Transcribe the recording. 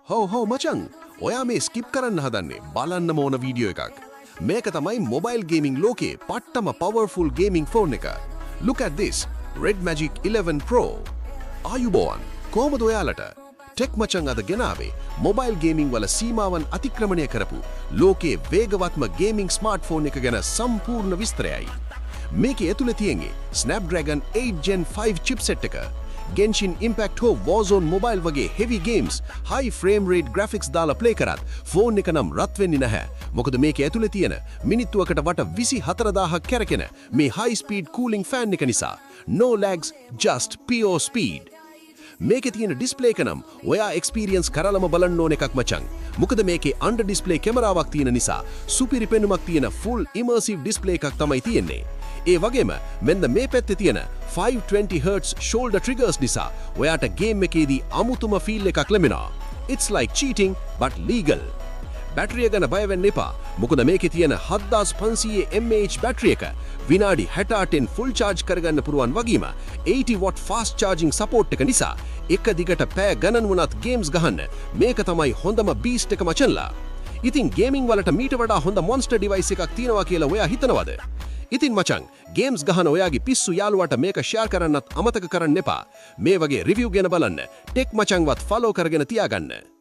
හෝ මචං ඔයා මේ ස්කිප් කරන්න හදන්නේ බලන්නම ඕන වීඩියෝ එකක්. මේක තමයි මොබයිල් ගේමිං ලෝකේ පට්ටම පවර්ෆුල් ගේමිං ෆෝන් එක. Look at this Red Magic 11 Pro. ආයුබෝවන් කොහමද ඔයාලට? ටෙක් මචං අද ගෙනාවේ මොබයිල් ගේමිං වල සීමාවන් අතික්‍රමණය කරපු ලෝකේ වේගවත්ම ගේමිං ස්මාර්ට්ෆෝන් එක ගැන සම්පූර්ණ විස්තරයයි. මේකේ ඇතුලේ තියෙන්නේ Snapdragon 8 Gen 5 chipset එක. Genshin Impact හෝ Warzone Mobile වගේ heavy games high frame rate graphics දාලා play කරත් ෆෝන් එක නම් රත් වෙන්නේ නැහැ. මොකද මේකේ ඇතුලේ තියෙන මිනිත්තුවකට වට 24000ක් කැරකෙන මේ high speed cooling fan එක නිසා. No lags, just pure speed. මේකේ තියෙන ඩිස්ප්ලේ එක නම් ඔයා එක්ස්පීරියන්ස් කරලම බලන්න ඕන එකක් මචං. මොකද මේකේ අන්ඩර් ඩිස්ප්ලේ කැමරාවක් තියෙන නිසා සුපිරි පෙනුමක් තියෙන full immersive ඩිස්ප්ලේ එකක් තමයි තියෙන්නේ. ඒ වගේම මෙන්න මේ පැත්තේ තියෙන 520Hz shoulder triggers නිසා ඔයාට ගේම් එකේදී අමුතුම ෆීල් එකක් ලැබෙනවා. It's like cheating but legal. බැටරිය ගැන බය වෙන්න එපා. මොකද මේකේ තියෙන 7500 mAh බැටරි එක විනාඩි 68න් ෆුල් charge කරගන්න පුරුවන් වගේම 80 watt fast charging support එක නිසා එක දිගට පැය ගණන් වුණත් games ගහන්න මේක තමයි හොඳම beast එක මචන්ලා. ඉතින් ගේමිං වලට මීට වඩා හොඳ monster device එකක් තියෙනවා කියලා ඔයා හිතනවද? ඉතින් මචං ගේම්ස් ගහන ඔයාගේ පිස්සු යාළුවාට මේක ෂෙයා කරන්නත් අමතක කරන්න එපා. මේ වගේ රිවිව් ගැන බලන්න ටෙක් මචංවත් ෆලෝ කරගෙන තියාගන්න.